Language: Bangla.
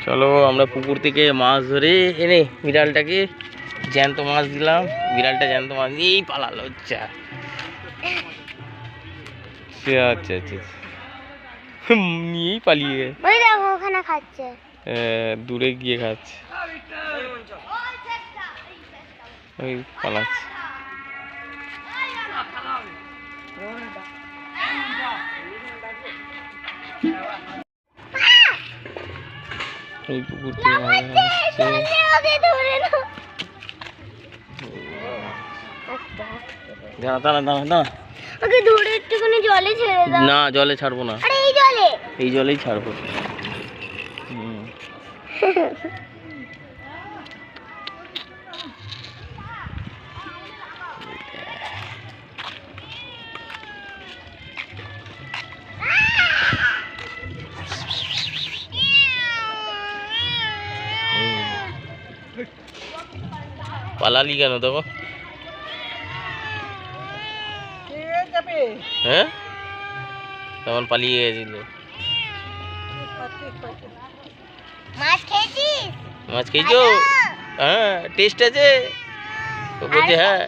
চলো আমরা পুকুর থেকে মাছ ধরে এনে বিড়ালটাকে জ্যান্ত মাছ দিলাম। বিড়ালটা জ্যান্ত মাছ নিয়েই পালালো। আচ্ছা আচ্ছা আচ্ছা নিয়েই পালিয়ে গেছে। ওখানে খাচ্ছে, দূরে গিয়ে খাচ্ছে, ওই পালাচ্ছে। এই পুকুর থেকে মাছ জলে ছেড়ে দাও। না জলে ছাড়বো না, এই জলেই ছাড়বো। পালালি কেন দেখো? হ্যাঁ তখন পালিয়ে গেছিল। মাছ খেয়েছো? হ্যাঁ টেস্ট আছে? বলছে হ্যাঁ।